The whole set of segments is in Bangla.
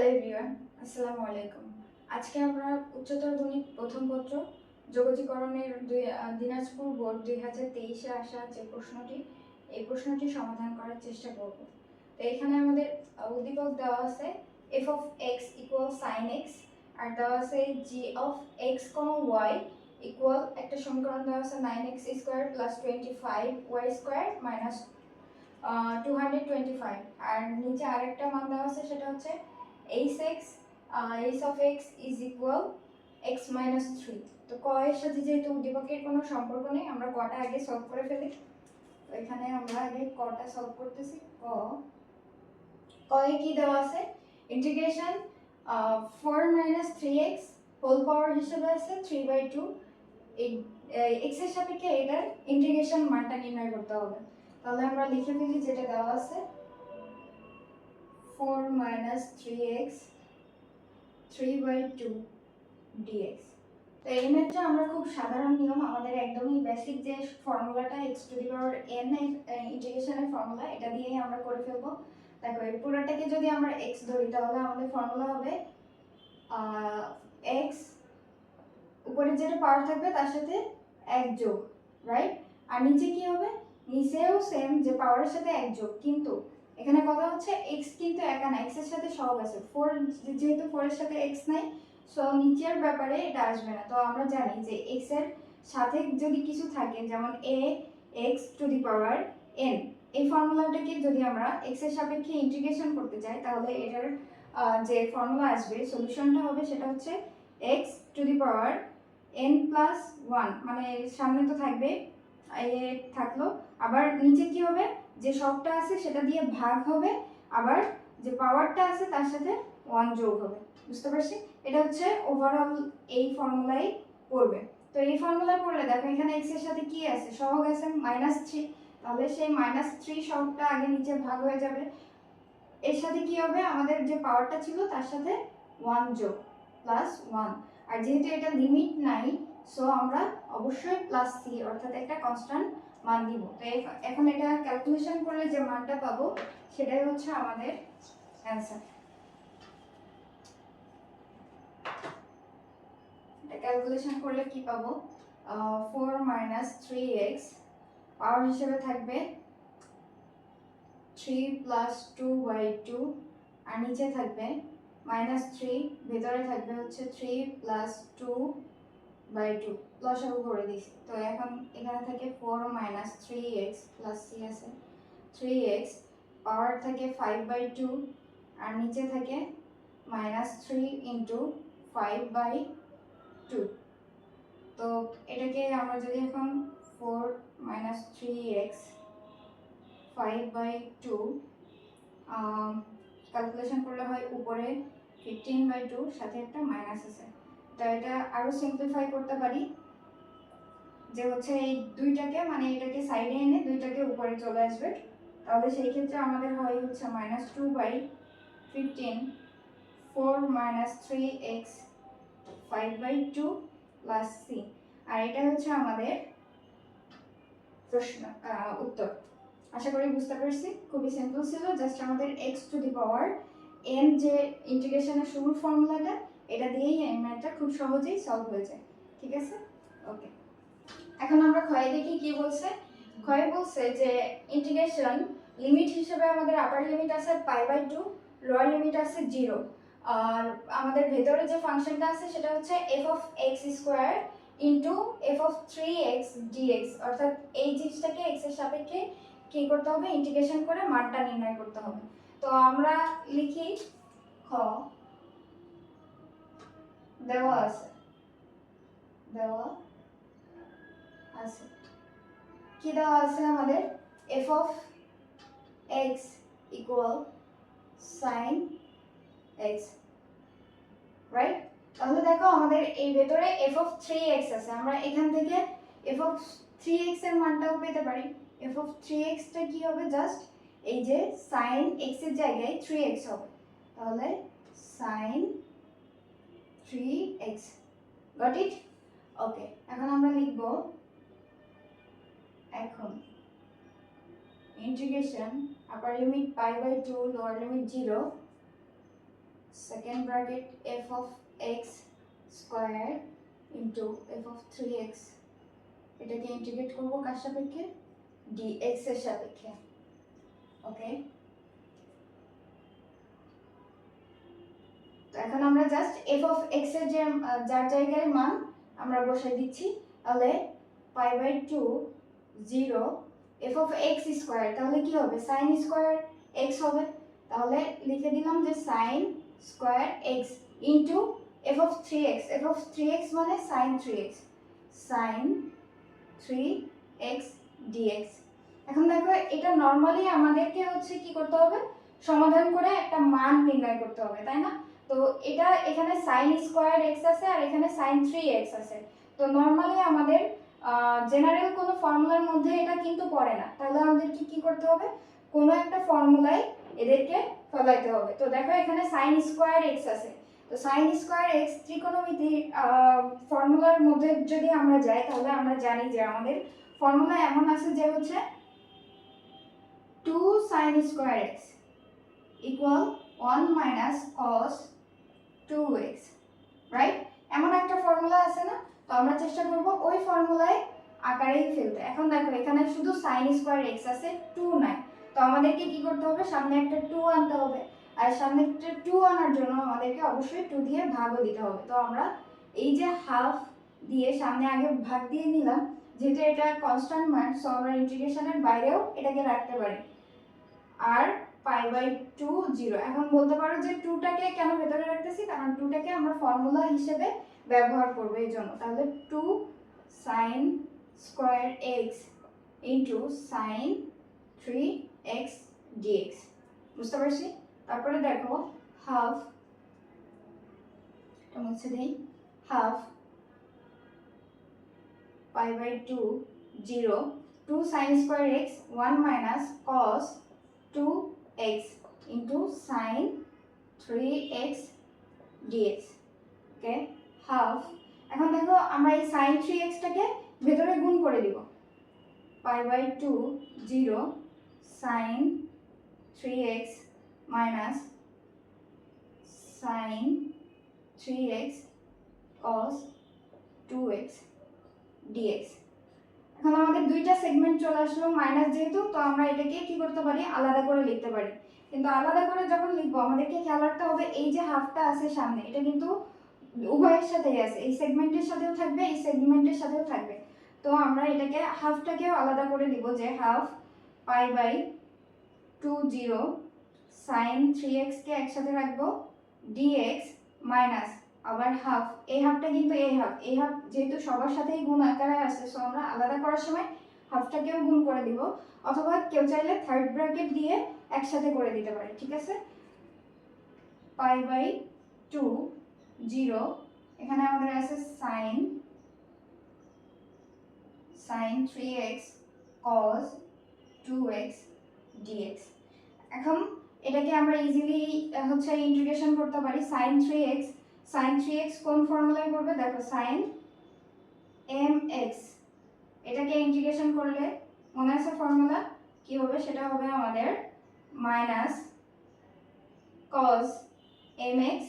হ্যালো এভরিওয়ান, আসসালামু আলাইকুম। আজকে আমরা উচ্চতর গণিত প্রথম পত্র যোগজীকরণের দিনাজপুর বোর্ড 2023-এ আসা যে প্রশ্নটি, এই প্রশ্নটি সমাধান করার চেষ্টা করব। তো এখানে আমাদের উদ্দীপক দেওয়া আছে f of x equal sin x, আর দেওয়া আছে g of x, y equal একটা সমীকরণ দেওয়া আছে 9x square plus 25y square minus 225, আর নিচে আরেকটা মান দেওয়া আছে, সেটা হচ্ছে h of x is equal x minus 3। তো ক এর সাথে যেহেতু উদ্দীপকের কোনো সম্পর্ক নেই, আমরা কটা আগে সলভ করে ফেলি। তো এখানে আমরা আগে কটা সলভ করতেছি। ক এ কি দেওয়া আছে, ইন্টিগ্রেশন 4 minus 3x হোল পাওয়ার হিসেবে আছে 3/2। এই x এর সাপেক্ষে এটার ইন্টিগ্রেশন মানটা নির্ণয় করতে হবে। তাহলে আমরা লিখে ফেলি যেটা দেওয়া আছে 4 minus 3x 3/2 dx। তো এই ক্ষেত্রে আমরা খুব সাধারণ নিয়ম, আমাদের একদমই বেসিক যে ফর্মুলাটা x to the power n এর ইন্টিগ্রেশনের ফর্মুলা, এটা দিয়েই আমরা করে ফেলবো। দেখো এই পুরোটাকে যদি আমরা x ধরি তাহলে আমাদের ফর্মুলা হবে x উপরে যেটা পাওয়ার থাকবে তার সাথে 1 যোগ, রাইট? আর নিচে কি হবে, নিচেও সেম যে পাওয়ারের সাথে 1 যোগ, কিন্তু এখানে কথা হচ্ছে x কিন্তু একা না, x এর সাথে সহগ আছে। 4 যেহেতু 4 এর সাথে x নাই, সো নিচের ব্যাপারে এটা আসবে না। তো আমরা জানি যে x এর সাথে যদি কিছু থাকে, যেমন a x to the power n, এই ফর্মুলাটাকে যদি আমরা x এর সাপেক্ষে ইন্টিগ্রেশন করতে চাই, তাহলে এটার যে ফর্মুলা আসবে, সলিউশনটা হবে সেটা হচ্ছে x to the power n plus 1, মানে সামনে তো থাকবে এ থাকলো, আবার নিচে কি হবে, যে সবটা আছে সেটা দিয়ে ভাগ হবে, আবার যে পাওয়ারটা আছে তার সাথে 1 যোগ হবে। বুঝতে পারছি? এটা হচ্ছে ওভারঅল এই ফর্মুলাই পড়বে। তো এই ফর্মুলা পড়লে দেখো এখানে x এর সাথে কি আছে, সহগ আছে -3, তাহলে সেই -3 সহগটা আগে নিচে ভাগ হয়ে যাবে। এর সাথে কি হবে, আমাদের যে পাওয়ারটা ছিল তার সাথে 1 যোগ প্লাস 1, আর যেহেতু এটা লিমিট নাই, সো আমরা অবশ্যই প্লাস c অর্থাৎ একটা কনস্ট্যান্ট মান দিব। তো এখন এটা ক্যালকুলেশন করলে যে মানটা পাবো সেটাই হচ্ছে আমাদের অ্যানসার। এটা ক্যালকুলেশন করলে কি পাবো, 4 minus 3x পাওয়ার হিসেবে থাকবে 3 plus 2/2, আর নিচে থাকবে -3, ভেতরে থাকবে হচ্ছে 3 plus 2/2, লসাগু করে দিছি। তো এখন এখানে থাকে 4 minus 3x plus c আছে 3x, পাওয়ার থাকে 5/2, আর নিচে থাকে -3 into 5/2। তো এটাকে আমরা যদি এখন 4 minus 3x 5/2 ক্যালকুলেশন করলে হয় উপরে 15/2, সাথে একটা মাইনাস আছে। তো এটা আরো সিম্পলিফাই করতে পারি, যে হচ্ছে এই দুইটাকে, মানে এটাকে সাইডে এনে দুইটাকে উপরে চলে আসবে, তাহলে সেই ক্ষেত্রে আমাদের হয় হচ্ছে -2/15 4 minus 3x 5/2 plus c, আর এটা হচ্ছে আমাদের প্রশ্ন উত্তর। আশা করি বুঝতে পারছি, খুবই সিম্পল ছিল। জাস্ট আমাদের x to the power n যে ইন্টিগ্রেশনের শুরুর ফর্মুলাটা, এটা দিয়েই এই ম্যাথটা খুব সহজেই সলভ হয়ে যায়। ঠিক আছে, ওকে। এখন আমরা ক্ষয়ে দেখি কি বলছে। ক্ষয়ে বলছে যে ইন্টিগ্রেশন লিমিট হিসেবে আমাদের আপার লিমিট আছে π/2, লোয়ার লিমিট আছে 0, আর আমাদের ভেতরে যে ফাংশনটা আছে সেটা হচ্ছে f of x square into f of 3x dx, অর্থাৎ এই জিনিসটাকে x এর সাপেক্ষে কি করতে হবে, ইন্টিগ্রেশন করে মানটা নির্ণয় করতে হবে। তো আমরা লিখি খ, দেওয়া আছে কি দেওয়া আছে আমাদের, f of x equal sin x, right? তাহলে দেখো আমাদের এই ভেতরে f of 3x আছে, আমরা এখান থেকে f of 3x এর মানটাও পেতে পারি। f of 3x টা কি হবে, জাস্ট এই যে sin x এর জায়গায় 3x হবে, তাহলে sin 3x, গট ইট? ওকে, এখন আমরা লিখব, এখন integration upper limit π/2 lower limit 0 second bracket f of x square into f of 3x, এটাকে ইন্টিগ্রেট করবো কার সাপেক্ষে, dx এর সাপেক্ষে। ওকে, তো এখন আমরা জাস্ট এফ অফ এক্স এর যে যার জায়গায় মান আমরা বসাই দিচ্ছি, তাহলে pi by 2 0 F of x square, তাহলে কি হবে সাইন স্কোয়ার এক্স হবে, তাহলে লিখে দিলাম যে sine square x into f of 3x, F of 3x মানে sign 3x, sign 3x dx। এখন দেখো এটা নর্মালি আমাদেরকে হচ্ছে কি করতে হবে, সমাধান করে একটা মান নির্ণয় করতে হবে, তাই না? তো এটা এখানে সাইন স্কোয়ার এক্স আছে আর এখানে সাইন 3x আছে, তো নর্মালি আমাদের জেনারেল কোনো ফর্মুলার মধ্যে এটা কিন্তু পড়ে না, তাহলে আমাদেরকে কি করতে হবে, কোনো একটা ফর্মুলায় এদেরকে ফলাইতে হবে। তো দেখো এখানে সাইন স্কোয়ার এক্স আছে, তো সাইন স্কোয়ার এক্স ত্রিকোণমিতির ফর্মুলার মধ্যে যদি আমরা যাই, তাহলে আমরা জানি যে আমাদের ফর্মুলা এমন আছে যে হচ্ছে 2 sin square x equal 1 minus cos 2x, right? এমন একটা ফর্মুলা আছে না? তো আমরা চেষ্টা করব ওই ফর্মুলায় আকারেই ফেলতে। এখন দেখো এখানে শুধু sin square x আছে, 2 নাই, তো আমাদেরকে কি করতে হবে, সামনে একটা 2 আনতে হবে, আর সামনে একটা 2 আনার জন্য আমাদেরকে অবশ্যই 2 দিয়ে ভাগও দিতে হবে। তো আমরা এই যে হাফ দিয়ে সামনে আগে ভাগ দিয়ে নিলাম, যেহেতু এটা কনস্ট্যান্ট মান, সো আমরা ইন্টিগ্রেশনের বাইরেও এটাকে রাখতে পারি, আর পাই বাই 2 0। এখন বলতে পারো যে 2টাকে কেন ভেতরে রাখতেছি, কারণ 2টাকে আমরা ফর্মুলা হিসেবে ব্যবহার করব এই জন্য। তাহলে 2 sin square x into sin 3x dx, বুঝতে পারছি? তারপরে দেখো হাফ, এটা মুছে দেই, half pi by 2 0 2 sin square x 1 minus cos 2x into sin 3x dx, okay, half. এখন দেখো আমরা এই sin 3x টাকে ভেতরে গুণ করে দিব, পাই by 2 0 sin 3x minus sin 3x cos 2x dx। এখন আমাদের দুইটা সেগমেন্ট চলে আসলো মাইনাস যেহেতু, তো আমরা এটাকে কি করতে পারি, আলাদা করে লিখতে পারি। কিন্তু আলাদা করে যখন লিখবো আমাদেরকে খেয়াল রাখতে হবে এই যে হাফটা আছে সামনে, এটা কিন্তু উভয়ের সাথেই আছে, এই সেগমেন্টের সাথেও থাকবে এই সেগমেন্টের সাথেও থাকবে। তো আমরা এটাকে হাফটাকেও আলাদা করে দিব, যে half pi by 2 0 sin 3x কে একসাথে রাখবো dx মাইনাস আবার হাফ, এই হাফটা কিন্তু এই হাফ যেহেতু সবার সাথেই গুণ আকারে আছে, সো আমরা আলাদা করার সময় হাফটাকেও গুণ করে দিব, অথবা কেউ চাইলে থার্ড ব্র্যাকেট দিয়ে একসাথে করে দিতে পারে, ঠিক আছে? পাই বাই 2 0, এখানে আমাদের আছে sin 3x cos 2x dx। এখন এটাকে আমরা ইজিলি হচ্ছে ইন্টিগ্রেশন করতে পারি, sin 3x কোন ফর্মুলায় করবে, দেখো sin mx, এটাকে ইন্টিগ্রেশন করলে মনে আছে ফর্মুলা কি হবে, সেটা হবে আমাদের মাইনাস cos mx,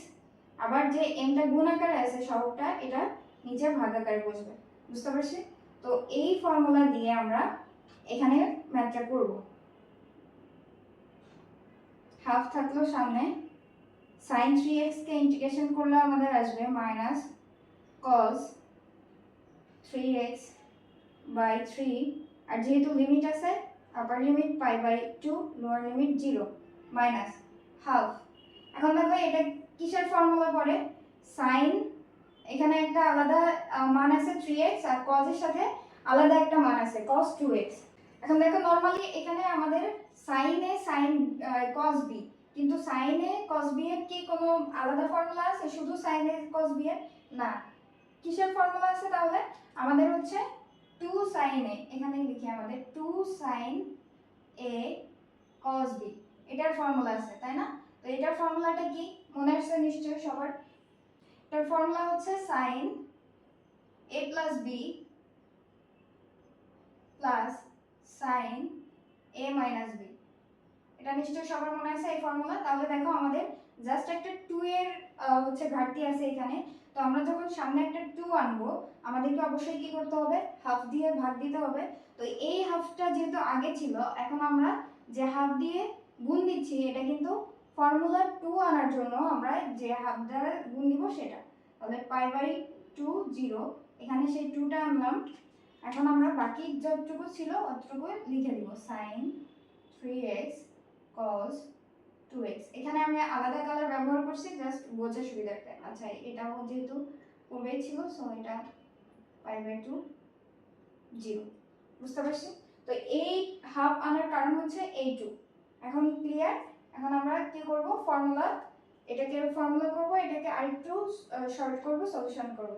আবার যে mটা গুণ আকারে আছে সবটা, এটা নিচে ভাগ আকারে বসবে, বুঝতে পারছি? তো এই ফর্মুলা দিয়ে আমরা এখানে ম্যাথটা করব। হাফ থাকলো সামনে, sin 3x কে ইন্টিগ্রেশন করলে আমাদের আসবে মাইনাস cos 3x বাই 3, আর যেহেতু লিমিট আছে upper limit pi by 2 lower limit 0 minus half. এখন দেখো এটা কিসের ফর্মুলা পড়ে, sin, এখানে একটা আলাদা মান আছে 3x আর cos এর সাথে আলাদা একটা মান আছে cos 2x। এখন দেখো নরমালি এখানে আমাদের sin a sin cos b, কিন্তু sin a cos b এর কি কোনো আলাদা ফর্মুলা আছে, শুধু sin a cos b এর না, কিসের ফর্মুলা আছে তাহলে, আমাদের হচ্ছে 2 sin a, এখানে লিখি আমাদের 2 sin a cos b, এটার ফর্মুলা আছে, তাই না? তো এটার ফর্মুলাটা কি মনে আছে নিশ্চয়ই সবার, এটার ফর্মুলা হচ্ছে sin a plus b plus sin a minus b, এটা নিশ্চয়ই সবার মনে আছে এই ফর্মুলা। তাহলে দেখো আমাদের জাস্ট একটা 2 এর হচ্ছে ঘাটতি আছে এখানে। তো আমরা যখন সামনে একটা 2 আনবো আমাদেরকে অবশ্যই কি করতে হবে, হাফ দিয়ে ভাগ দিতে হবে। তো এই হাফটা যেহেতু আগে ছিল, এখন আমরা যে হাফ দিয়ে গুণ দিচ্ছি এটা কিন্তু ফর্মুলা 2 আনার জন্য আমরা যে হাফ দ্বারা গুণ দিব সেটা। তাহলে π/2 0, এখানে সেই 2টা আনলাম। এখন আমরা বাকি যতটুকু ছিল অতটুকু লিখে দিব, sin 3x cos 2x। এখানে আমি আলাদা কালার ব্যবহার করছি জাস্ট বোঝার সুবিধার্থে। আচ্ছা, এটাও যেহেতু পূর্বেই ছিল, সো এটা π/2 0। বুঝতে পারছি? তো এই হাফ আনার কারণ হচ্ছে এই 2। এখন ক্লিয়ার? এখন আমরা কি করব, ফর্মুলা, এটাকে ফর্মুলা করব, এটাকে আরেকটু শর্ট করব, সলিউশন করব।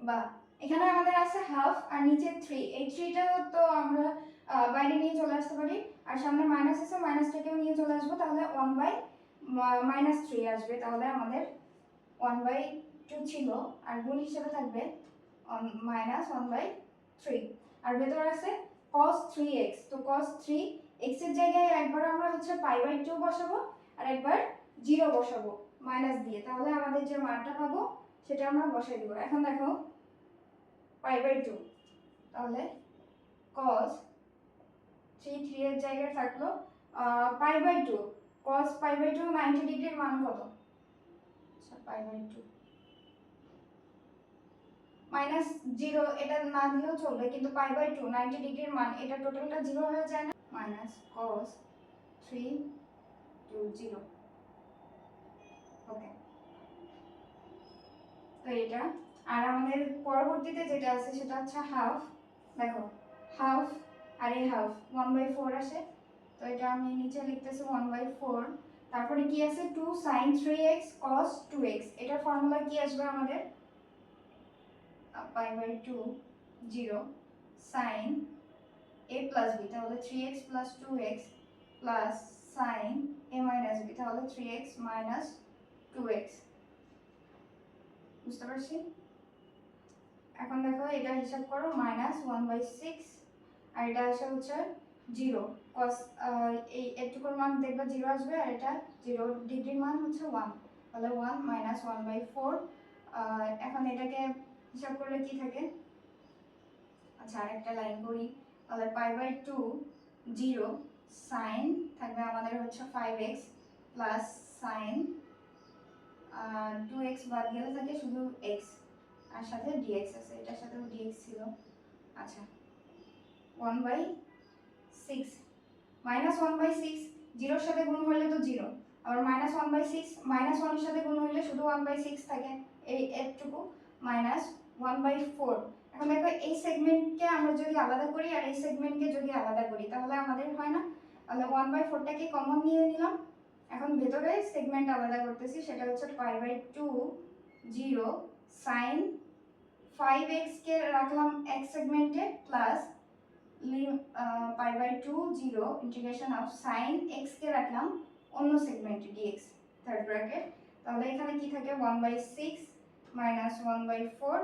বা এখানে আমাদের আছে হাফ আর নিচে 3। এই 3টা তো আমরা বাইরে নিয়ে চলে আসতে পারি, আর সামনে মাইনাস আছে, মাইনাসটাকেও নিয়ে চলে আসবো, তাহলে 1/-3 আসবে। তাহলে আমাদের 1/2 ছিল, আর গুণ হিসেবে থাকবে -1/3। আর ভেতরে আছে cos 3x। তো cos 3x এর জায়গায় একবার আমরা হচ্ছে π/2 বসাবো আর একবার 0 বসাবো মাইনাস দিয়ে। তাহলে আমাদের যে মানটা পাবো সেটা আমরা বসাই দিব। এখন দেখো π/2, তাহলে cos 3 এর জায়গায় থাকলো π/2। cos π/2 90 ডিগ্রির মান কত? আচ্ছা, π/2 -0, এটা না দিলেও চলবে, কিন্তু π/2 90 ডিগ্রির মান, এটা টোটালটা 0 হয়ে যায় না? -cos 3 to 0। ওকে, তো এটা। আর আমাদের পরবর্তীতে যেটা আছে সেটা হচ্ছে হাফ। দেখো হাফ আর এই হাফ 1/4 আসে, তো এটা আমি নিচে লিখতেছি 1/4। তারপরে কি আছে 2 sin 3x cos 2x। এটার ফর্মুলা কি আসবে আমাদের? π/2 0 sin a plus b, তাহলে 3x plus 2x plus sin a minus b, তাহলে 3x minus 2x। বুঝতে পারছি? এখন দেখো এটা হিসাব করো, -1/6, আর এটা আসে হচ্ছে 0। cos এই এটুকুর মান দেখবা 0 আসবে, আর এটা 0 ডিগ্রির মান হচ্ছে 1, তাহলে 1 -1/4। এখন এটাকে হিসাব করলে কি থাকে? আচ্ছা, আরেকটা লাইন করি, তাহলে π/2 0 sin থাকবে আমাদের হচ্ছে 5x প্লাস sin 2x বাদ গেলে থাকে শুধু x, আর সাথে dx আছে, এটার সাথেও dx ছিল। আচ্ছা, 1/6 -1/6, 0 এর সাথে গুণ হলে তো 0, আবার -1/6 -1 এর সাথে গুণ হলে শুধু 1/6 থাকে, এই এটুকু -1/4। এখন দেখো এই সেগমেন্টকে আমরা যদি আলাদা করি আর এই সেগমেন্টকে যদি আলাদা করি তাহলে আমাদের হয় না? তাহলে 1/4টাকে কমন নিয়ে নিলাম। এখন ভেতরে সেগমেন্ট আলাদা করতেছি, সেটা হচ্ছে π/2 0 sin 5x কে রাখলাম এক সেগমেন্টে, plus π/2 0 integration of sin x কে রাখলাম অন্য সেগমেন্টে dx, থার্ড ব্র্যাকেট। তাহলে এখানে কি থাকে 1/6 -1/4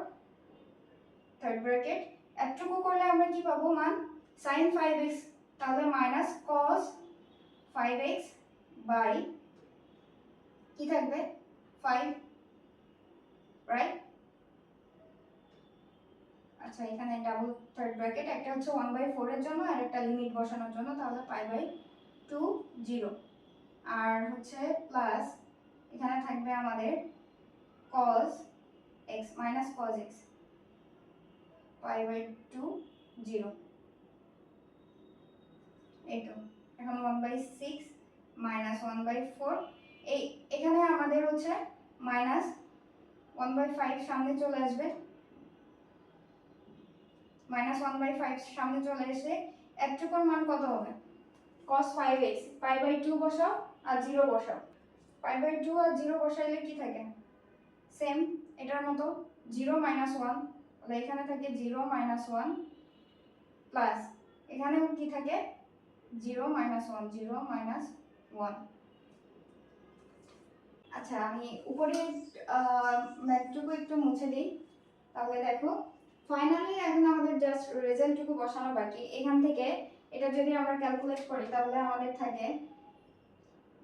থার্ড ব্র্যাকেট। এতটুকু করলে আমরা কি পাবো মান? sin 5x, তাহলে মাইনাস cos 5x বাই কি থাকবে 5, রাইট? আচ্ছা, এখানে ডাবল থার্ড ব্র্যাকেট, একটা হচ্ছে 1/4 এর জন্য আর একটা লিমিট বসানোর জন্য, তাহলে π/2 0। আর হচ্ছে প্লাস এখানে থাকবে আমাদের cos x minus cos x π/2 0। এই তো, এখন 1/6 -1/4, এই এখানে আমাদের হচ্ছে -1/5 সামনে চলে আসবে, -1/5 সামনে চলে এসে এতটুকুর মান কত হবে? cos 5x, π/2 বসাও আর 0 বসাও। π/2 আর 0 বসাইলে কি থাকে? সেম এটার মতো 0 -1, তাহলে এখানে থাকে 0 -1 প্লাস এখানেও কি থাকে 0 -1, 0 -1। আচ্ছা, আমি উপরের ম্যাথটুকু একটু মুছে দিই, তাহলে দেখো ফাইনালি এখন আমাদের জাস্ট রেজাল্টটুকু বসানো বাকি। এখান থেকে এটা যদি আমরা ক্যালকুলেট করি তাহলে আমাদের থাকে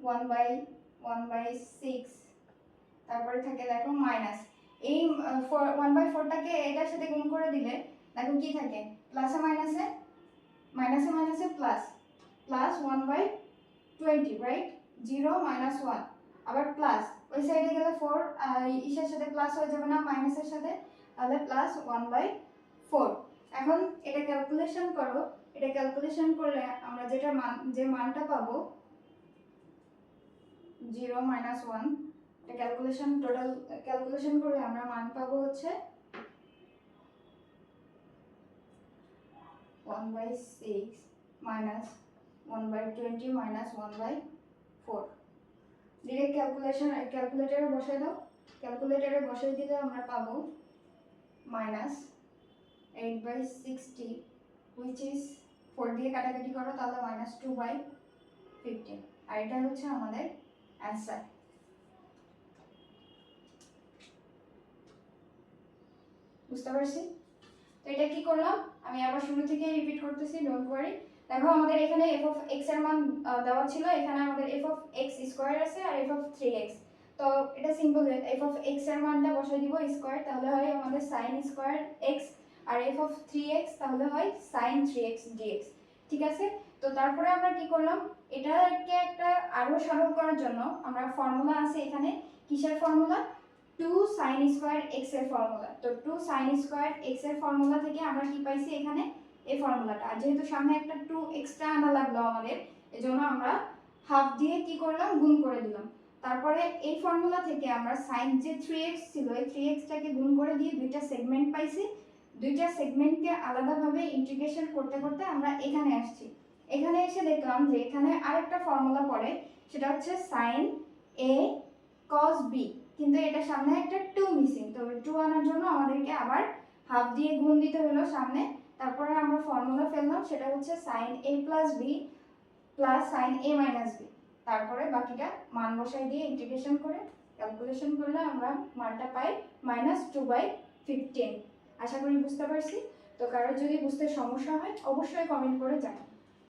1/6, তারপরে থাকে দেখো মাইনাস, এই 1/4টাকে এটার সাথে গুণ করে দিলে দেখো কি থাকে, প্লাসে মাইনাসে মাইনাসে প্লাস, প্লাস 1/20, রাইট? 0 - 1, আবার প্লাস ওই সাইডে গেলে 4 ইসের সাথে প্লাস হয়ে যাবে না, মাইনাসের সাথে, তাহলে প্লাস 1/4। এখন এটা ক্যালকুলেশন করো, এটা ক্যালকুলেশন করলে আমরা যে মানটা পাবো 0 - 1, এটা টোটাল ক্যালকুলেশন করলে আমরা মান পাবো হচ্ছে 1/6 minus 1/20 minus 1/4। ডিরেক্ট ক্যালকুলেটরে বসাই দাও, ক্যালকুলেটরে বসাই দিলে আমরা পাবো -8/60, which is 4 দিয়ে কাটাকাটি করো তাহলে -2/15, আর এটা হচ্ছে আমাদের অ্যান্সার। বুঝতে পারছি? তো এটা কি করলাম আমি আবার শুরু থেকে রিপিট করতেছি, ডোন্ট ওয়ারি। দেখো আমাদের এখানে f of x এর মান দেওয়া ছিল, এখানে আমাদের f of x স্কয়ার আছে আর f of 3x। তো এটা সিম্পল, f of x এর মানটা বসাই দিব স্কয়ার, তাহলে হয় আমাদের sin স্কয়ার x, আর f of 3x তাহলে হয় sin 3x dx। ঠিক আছে? তো তারপরে আমরা কি করলাম, এটাকে একটা আরো সরল করার জন্য আমরা ফর্মুলা আছে এখানে, কিসের ফর্মুলা? 2 sin স্কয়ার x এর ফর্মুলা। তো 2 sin স্কয়ার x এর ফর্মুলা থেকে আমরা কি পাইছি এখানে এই ফর্মুলাটা, আর যেহেতু সামনে একটা 2 এক্সট্রা আনা লাগলো আমাদের, এজন্য আমরা হাফ দিয়ে কি করলাম, গুণ করে দিলাম। তারপরে এই ফর্মুলা থেকে আমরা sin যে 3x ছিল এই 3x টাকে গুণ করে দিয়ে দুইটা সেগমেন্ট পাইছি, দুইটা সেগমেন্টকে আলাদাভাবে ইন্টিগ্রেশন করতে করতে আমরা এখানে আসছি। এখানে এসে দেখলাম যে এখানে আরেকটা ফর্মুলা পড়ে, সেটা হচ্ছে sin a cos b, কিন্তু এটা সামনে একটা 2 মিসিং, তো 2 আনার জন্য আমাদেরকে আবার হাফ দিয়ে গুণ দিতে হলো সামনে। তারপরে আমরা ফর্মুলা ফেললাম, সেটা হচ্ছে sin a plus b plus sin a minus b। তারপরে বাকিটা মান বসাই দিয়ে ইন্টিগ্রেশন করে ক্যালকুলেশন করলে আমরা মানটা পাই -2/15। আশা করি বুঝতে পারছি। তো কারো যদি বুঝতে সমস্যা হয় অবশ্যই কমেন্ট করে জানান।